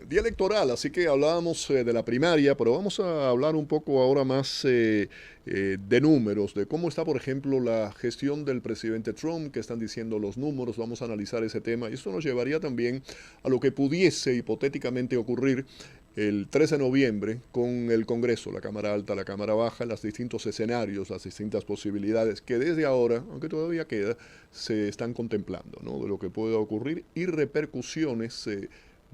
día electoral, así que hablábamos de la primaria, pero vamos a hablar un poco ahora más de números, de cómo está, por ejemplo, la gestión del presidente Trump, que están diciendo los números, vamos a analizar ese tema, y esto nos llevaría también a lo que pudiese hipotéticamente ocurrir el 13 de noviembre con el Congreso, la Cámara Alta, la Cámara Baja, los distintos escenarios, las distintas posibilidades que desde ahora, aunque todavía queda, se están contemplando, ¿no? De lo que pueda ocurrir y repercusiones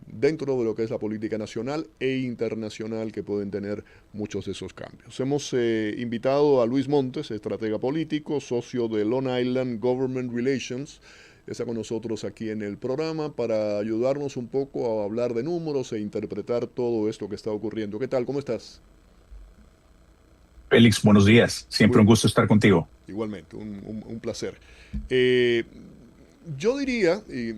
dentro de lo que es la política nacional e internacional que pueden tener muchos de esos cambios. Hemos invitado a Luis Montes, estratega político, socio de Long Island Government Relations. Está con nosotros aquí en el programa para ayudarnos un poco a hablar de números e interpretar todo esto que está ocurriendo. ¿Qué tal? ¿Cómo estás? Félix, buenos días. Siempre Muy, un gusto estar contigo. igualmente, un placer. Eh, yo diría, y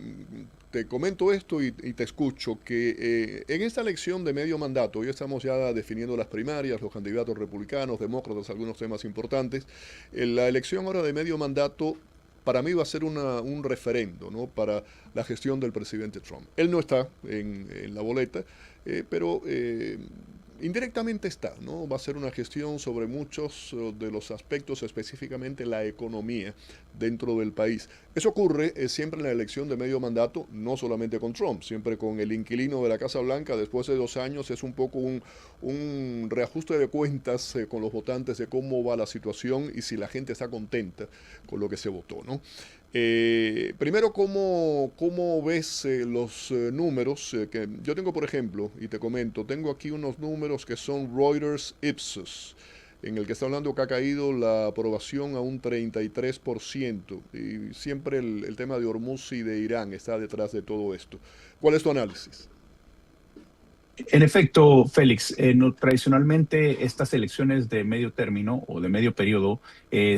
te comento esto y te escucho, que en esta elección de medio mandato, hoy estamos ya definiendo las primarias, los candidatos republicanos, demócratas, algunos temas importantes. La elección ahora de medio mandato para mí va a ser un referendo, ¿no? Para la gestión del presidente Trump. Él no está en la boleta, pero indirectamente está, ¿no? Va a ser una gestión sobre muchos de los aspectos, específicamente la economía dentro del país. Eso ocurre siempre en la elección de medio mandato, no solamente con Trump, siempre con el inquilino de la Casa Blanca, después de 2 años es un poco un reajuste de cuentas con los votantes de cómo va la situación y si la gente está contenta con lo que se votó, ¿no? Primero, ¿cómo ves los números? Que yo tengo, por ejemplo, y te comento, tengo aquí unos números que son Reuters Ipsos, en el que está hablando que ha caído la aprobación a un 33%. Y siempre el tema de Hormuz y de Irán está detrás de todo esto. ¿Cuál es tu análisis? En efecto, Félix, tradicionalmente estas elecciones de medio término o de medio periodo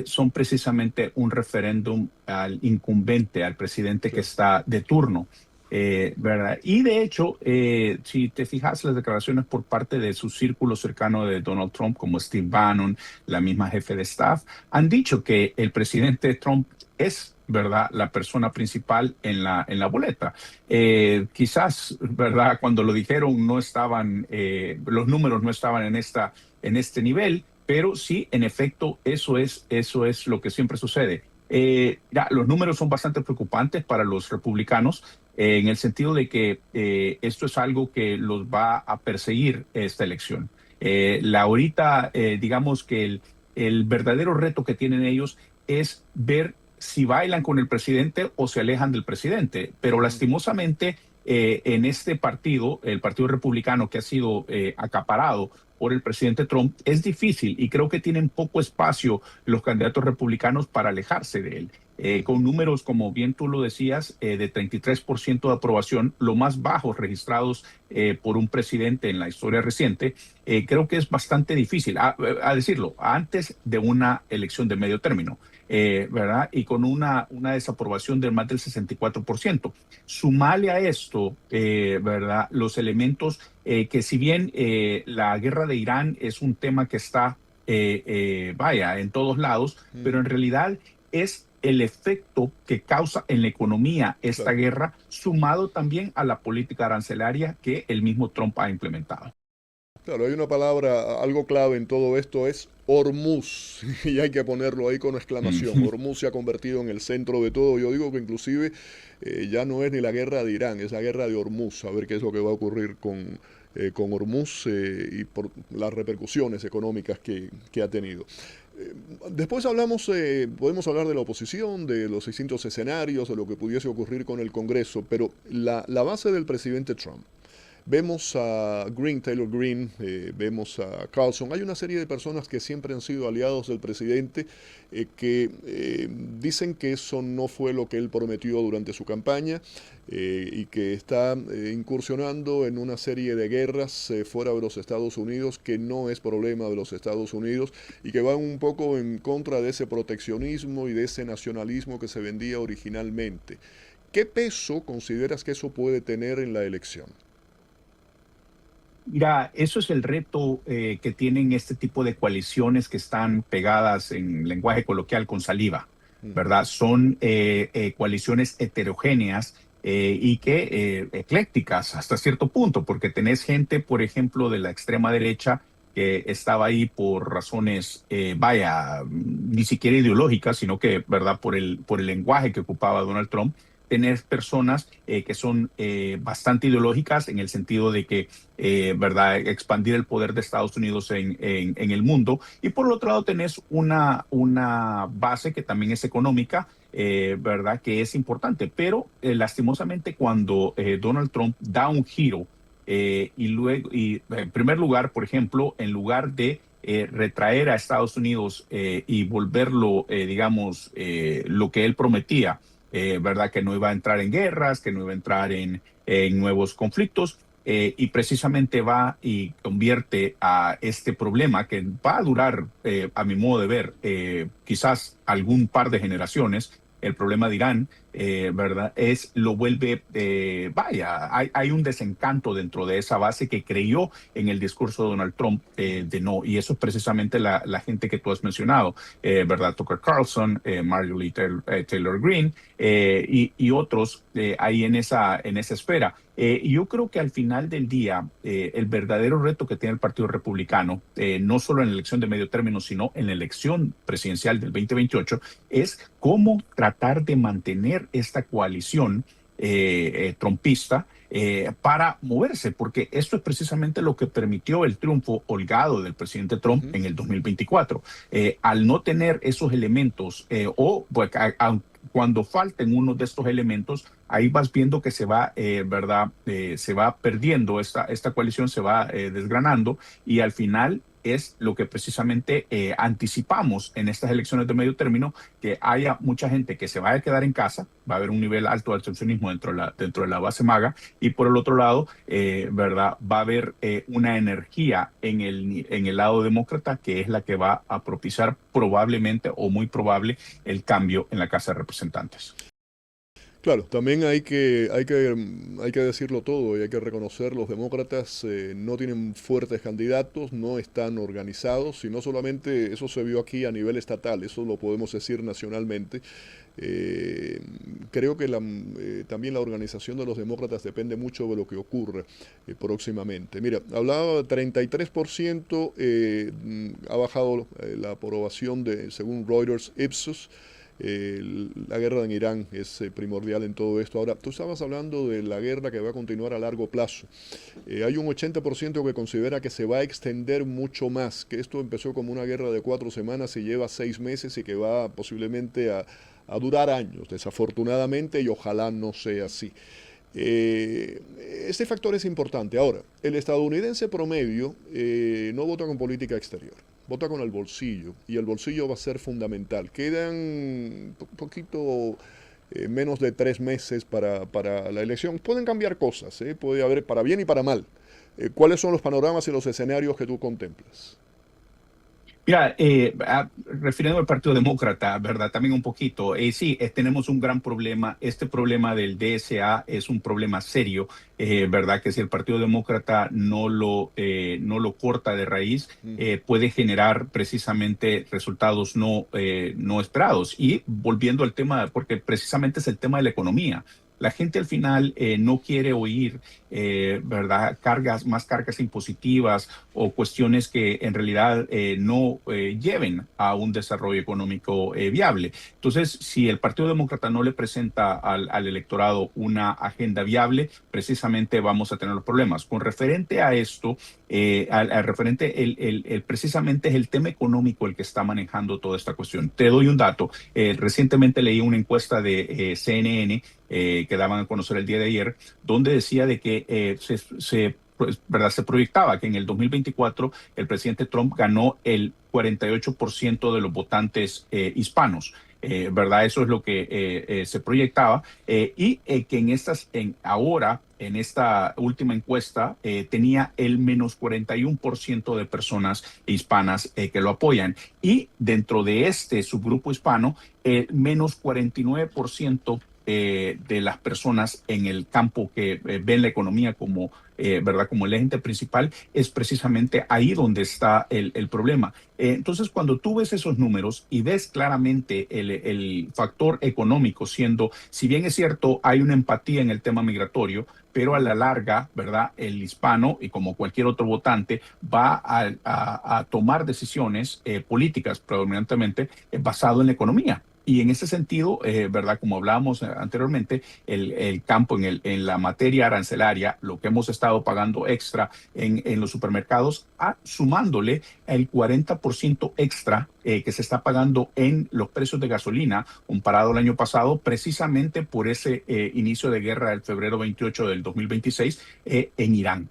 son precisamente un referéndum al incumbente, al presidente Sí. que está de turno. ¿Verdad? Y de hecho, si te fijas las declaraciones por parte de su círculo cercano de Donald Trump, como Steve Bannon, la misma jefe de staff, han dicho que el presidente Trump es, ¿verdad?, la persona principal en la boleta. Quizás, ¿verdad? Cuando lo dijeron no estaban, los números no estaban en este nivel, pero sí, en efecto, eso es lo que siempre sucede. Ya, los números son bastante preocupantes para los republicanos en el sentido de que esto es algo que los va a perseguir esta elección. Digamos que el verdadero reto que tienen ellos es ver si bailan con el presidente o se alejan del presidente. Pero Ujú. lastimosamente, en este partido, el Partido Republicano que ha sido acaparado por el presidente Trump, es difícil y creo que tienen poco espacio los candidatos republicanos para alejarse de él. Con números, como bien tú lo decías, de 33% de aprobación, lo más bajos registrados por un presidente en la historia reciente, creo que es bastante difícil, a decirlo, antes de una elección de medio término. ¿Verdad? Y con una desaprobación de más del 64%. Sumale a esto, ¿verdad? Los elementos que si bien la guerra de Irán es un tema que está, vaya, en todos lados, pero en Ujú. realidad es el efecto que causa en la economía esta Claro. guerra, sumado también a la política arancelaria que el mismo Trump ha implementado. Claro, hay una palabra, algo clave en todo esto es Hormuz, y hay que ponerlo ahí con exclamación. Mm. Hormuz se ha convertido en el centro de todo. Yo digo que inclusive ya no es ni la guerra de Irán, es la guerra de Hormuz. A ver qué es lo que va a ocurrir con Hormuz y por las repercusiones económicas que ha tenido. Eh, Después hablamos, podemos hablar de la oposición, de los distintos escenarios, de lo que pudiese ocurrir con el Congreso, pero la base del presidente Trump. Vemos a Green, Taylor Green, vemos a Carlson. Hay una serie de personas que siempre han sido aliados del presidente que dicen que eso no fue lo que él prometió durante su campaña y que está incursionando en una serie de guerras fuera de los Estados Unidos que no es problema de los Estados Unidos y que van un poco en contra de ese proteccionismo y de ese nacionalismo que se vendía originalmente. ¿Qué peso consideras que eso puede tener en la elección? Mira, eso es el reto que tienen este tipo de coaliciones que están pegadas en lenguaje coloquial con saliva, Ujú. ¿verdad? Son coaliciones heterogéneas y que eclécticas hasta cierto punto, porque tenés gente, por ejemplo, de la extrema derecha que estaba ahí por razones, ni siquiera ideológicas, sino que, ¿verdad?, por el lenguaje que ocupaba Donald Trump. Tener personas que son bastante ideológicas en el sentido de que, ¿verdad?, expandir el poder de Estados Unidos en el mundo. Y por el otro lado tenés una base que también es económica, ¿verdad?, que es importante. Pero lastimosamente cuando Donald Trump da un giro y luego, y en primer lugar, por ejemplo, en lugar de retraer a Estados Unidos y volverlo, digamos, lo que él prometía, ¿verdad? Que no iba a entrar en guerras, que no iba a entrar en nuevos conflictos, y precisamente va y convierte a este problema que va a durar, a mi modo de ver, quizás algún par de generaciones. El problema de Irán, ¿verdad? Lo vuelve, hay un desencanto dentro de esa base que creyó en el discurso de Donald Trump de no, y eso es precisamente la gente que tú has mencionado, ¿verdad? Tucker Carlson, Marjorie Taylor Greene, y otros ahí en esa esfera. Y yo creo que al final del día, el verdadero reto que tiene el Partido Republicano, no solo en la elección de medio término, sino en la elección presidencial del 2028, es cómo tratar de mantener esta coalición trumpista para moverse, porque esto es precisamente lo que permitió el triunfo holgado del presidente Trump en el 2024. Al no tener esos elementos, pues, cuando falten uno de estos elementos, ahí vas viendo que se va, ¿verdad? Se va perdiendo esta coalición, se va desgranando, y al final es lo que precisamente anticipamos en estas elecciones de medio término, que haya mucha gente que se vaya a quedar en casa, va a haber un nivel alto de abstencionismo dentro de la base MAGA, y por el otro lado, ¿verdad?, va a haber una energía en el lado demócrata que es la que va a propiciar probablemente o muy probable el cambio en la Casa de Representantes. Claro, también hay que decirlo todo y hay que reconocer, los demócratas no tienen fuertes candidatos, no están organizados, y no solamente eso se vio aquí a nivel estatal, eso lo podemos decir nacionalmente. Creo que también la organización de los demócratas depende mucho de lo que ocurre próximamente. Mira, hablaba de 33%, ha bajado la aprobación según Reuters Ipsos. La guerra en Irán es primordial en todo esto. Ahora, tú estabas hablando de la guerra que va a continuar a largo plazo. Hay un 80% que considera que se va a extender mucho más, que esto empezó como una guerra de 4 semanas y lleva 6 meses y que va posiblemente a durar años, desafortunadamente, y ojalá no sea así. Este factor es importante. Ahora, el estadounidense promedio no vota con política exterior, vota con el bolsillo, y el bolsillo va a ser fundamental. Quedan un poquito menos de 3 meses para la elección. Pueden cambiar cosas, puede haber para bien y para mal. ¿Cuáles son los panoramas y los escenarios que tú contemplas? Mira, refiriendo al Partido Demócrata, ¿verdad? También un poquito. Sí, tenemos un gran problema. Este problema del DSA es un problema serio, ¿verdad? Que si el Partido Demócrata no lo corta de raíz, puede generar precisamente resultados no esperados. Y volviendo al tema, porque precisamente es el tema de la economía. La gente al final no quiere oír, ¿verdad?, más cargas impositivas o cuestiones que en realidad no lleven a un desarrollo económico viable. Entonces, si el Partido Demócrata no le presenta al electorado una agenda viable, precisamente vamos a tener los problemas. Con referente a esto, precisamente es el tema económico el que está manejando toda esta cuestión. Te doy un dato. Recientemente leí una encuesta de CNN que daban a conocer el día de ayer, donde decía de que pues, ¿verdad?, se proyectaba que en el 2024 el presidente Trump ganó el 48% de los votantes hispanos. ¿Verdad? Eso es lo que se proyectaba, y que ahora, en esta última encuesta, tenía el menos 41% de personas hispanas que lo apoyan, y dentro de este subgrupo hispano, menos 49% de las personas en el campo que ven la economía como, ¿verdad? Como el ente principal, es precisamente ahí donde está el problema. Entonces, cuando tú ves esos números y ves claramente el factor económico siendo, si bien es cierto, hay una empatía en el tema migratorio, pero a la larga, ¿verdad? El hispano, y como cualquier otro votante, va a tomar decisiones políticas predominantemente basado en la economía. Y en ese sentido, ¿verdad? Como hablábamos anteriormente, el campo en la materia arancelaria, lo que hemos estado pagando extra en los supermercados, sumándole el 40% extra que se está pagando en los precios de gasolina comparado al año pasado, precisamente por ese inicio de guerra del febrero 28 del 2026 en Irán.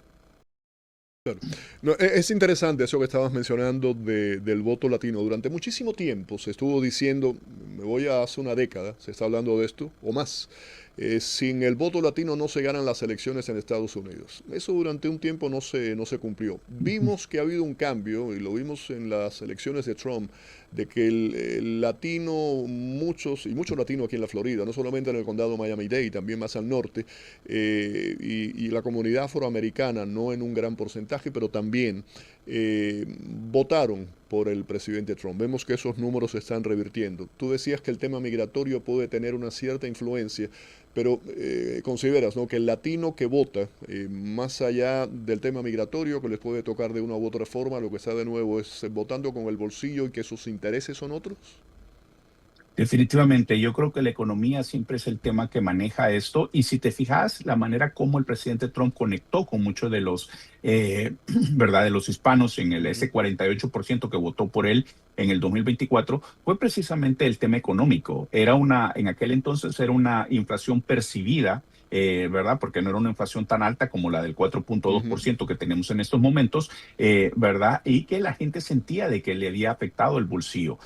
Claro. No, es interesante eso que estabas mencionando del voto latino. Durante muchísimo tiempo se estuvo diciendo, me voy a hace una década, se está hablando de esto, o más, sin el voto latino no se ganan las elecciones en Estados Unidos. Eso durante un tiempo no se cumplió. Vimos que ha habido un cambio, y lo vimos en las elecciones de Trump, de que el latino, muchos latinos aquí en la Florida, no solamente en el condado de Miami-Dade, también más al norte, y la comunidad afroamericana, no en un gran porcentaje, pero también votaron por el presidente Trump. Vemos que esos números se están revirtiendo. Tú decías que el tema migratorio puede tener una cierta influencia, pero consideras, ¿no?, que el latino que vota, más allá del tema migratorio, que les puede tocar de una u otra forma, lo que está de nuevo es votando con el bolsillo y que sus intereses son otros. Definitivamente, yo creo que la economía siempre es el tema que maneja esto y si te fijas la manera como el presidente Trump conectó con muchos de los, ¿verdad? De los hispanos en ese 48% que votó por él en el 2024 fue precisamente el tema económico. En aquel entonces era una inflación percibida. ¿Verdad? Porque no era una inflación tan alta como la del 4.2% que tenemos en estos momentos, ¿verdad? Y que la gente sentía de que le había afectado el bolsillo.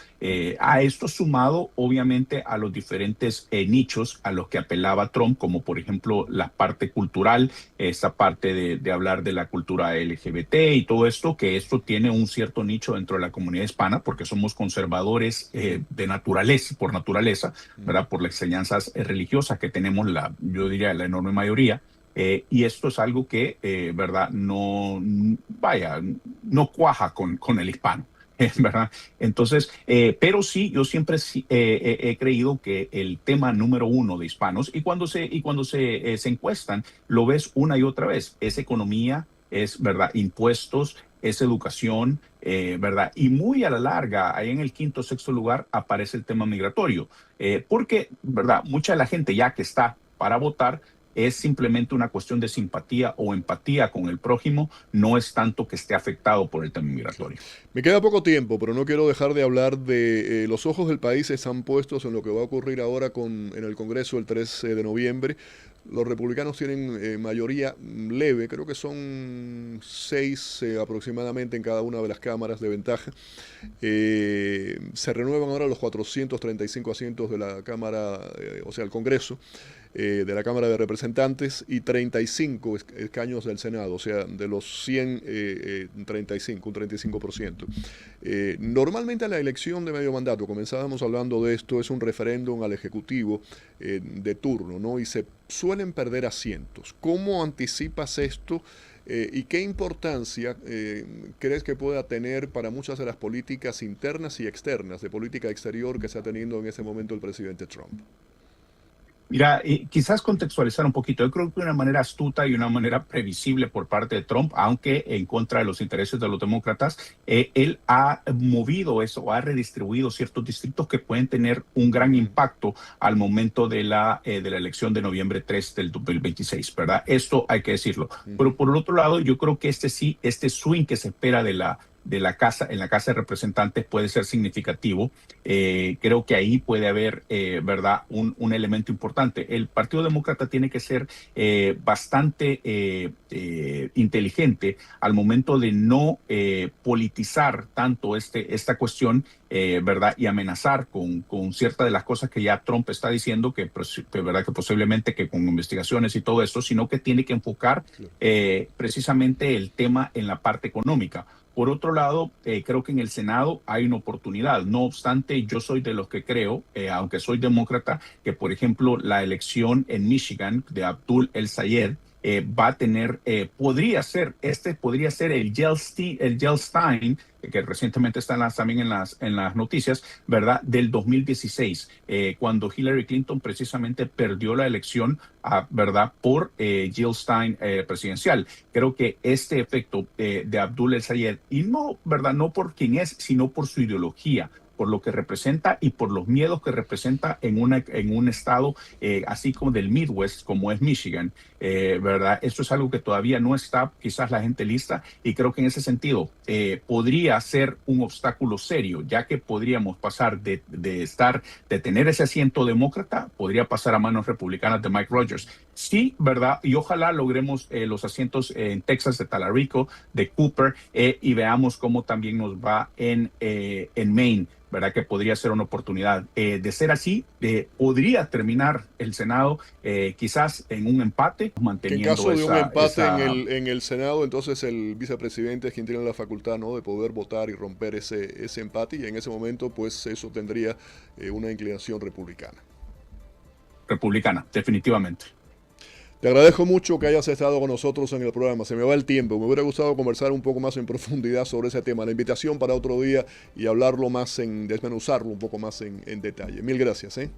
A esto sumado, obviamente, a los diferentes nichos a los que apelaba Trump, como por ejemplo la parte cultural, esta parte de hablar de la cultura LGBT y todo esto, que esto tiene un cierto nicho dentro de la comunidad hispana, porque somos conservadores de naturaleza, por naturaleza, ¿verdad? Por las enseñanzas religiosas que tenemos, yo diría, la enorme mayoría. Y esto es algo que, ¿verdad? Vaya, no cuaja con el hispano. ¿Verdad? Entonces, pero sí, yo siempre he creído que el tema número uno de hispanos, y cuando se encuestan, lo ves una y otra vez, es economía, es, ¿verdad? Impuestos, es educación, ¿verdad? Y muy a la larga, ahí en el quinto o sexto lugar, aparece el tema migratorio, porque, ¿verdad? Mucha de la gente ya que está para votar, es simplemente una cuestión de simpatía o empatía con el prójimo, no es tanto que esté afectado por el tema migratorio. Me queda poco tiempo, pero no quiero dejar de hablar de los ojos del país están puestos en lo que va a ocurrir ahora en el Congreso el 13 de noviembre. Los republicanos tienen mayoría leve, creo que son 6 aproximadamente en cada una de las cámaras de ventaja. Se renuevan ahora los 435 asientos de la Cámara, o sea, el Congreso, de la Cámara de Representantes y 35 escaños del Senado, o sea, de los 100, 35, un 35%. Normalmente la elección de medio mandato, comenzábamos hablando de esto, es un referéndum al Ejecutivo de turno, ¿no? Y se suelen perder asientos. ¿Cómo anticipas esto? ¿Y qué importancia crees que pueda tener para muchas de las políticas internas y externas de política exterior que está teniendo en ese momento el presidente Trump? Mira, quizás contextualizar un poquito. Yo creo que de una manera astuta y una manera previsible por parte de Trump, aunque en contra de los intereses de los demócratas, él ha movido eso, ha redistribuido ciertos distritos que pueden tener un gran impacto al momento de la elección de noviembre 3 del 2026, ¿verdad? Esto hay que decirlo. Pero por el otro lado, yo creo que este swing que se espera en la Casa de Representantes puede ser significativo. Creo que ahí puede haber, ¿verdad?, un elemento importante. El Partido Demócrata tiene que ser bastante inteligente al momento de no politizar tanto esta cuestión, ¿verdad?, y amenazar con ciertas de las cosas que ya Trump está diciendo, ¿verdad?, que posiblemente que con investigaciones y todo esto, sino que tiene que enfocar precisamente el tema en la parte económica. Por otro lado, creo que en el Senado hay una oportunidad. No obstante, yo soy de los que creo, aunque soy demócrata, que por ejemplo la elección en Michigan de Abdul El Sayed va a tener, podría ser el Gelstein, que recientemente está también en las noticias, ¿verdad? Del 2016, cuando Hillary Clinton precisamente perdió la elección, ¿verdad? Por Jill Stein presidencial. Creo que este efecto de Abdul El Sayed, y no, ¿verdad? No por quién es, sino por su ideología, por lo que representa y por los miedos que representa en un estado así como del Midwest, como es Michigan, ¿verdad? Esto es algo que todavía no está quizás la gente lista, y creo que en ese sentido podría ser un obstáculo serio, ya que podríamos pasar de tener ese asiento demócrata, podría pasar a manos republicanas de Mike Rogers. Sí, ¿verdad? Y ojalá logremos los asientos en Texas, de Talarico, de Cooper, y veamos cómo también nos va en Maine, ¿verdad? Que podría ser una oportunidad. De ser así, podría terminar el Senado quizás en un empate, Que en manteniendo caso de un empate esa en el Senado, entonces el vicepresidente es quien tiene la facultad, ¿no?, de poder votar y romper ese empate, y en ese momento pues eso tendría una inclinación republicana. republicana, definitivamente. Te agradezco mucho que hayas estado con nosotros en el programa. Se me va el tiempo. Me hubiera gustado conversar un poco más en profundidad sobre ese tema. La invitación para otro día y hablarlo más desmenuzarlo un poco más en detalle. Mil gracias, ¿eh?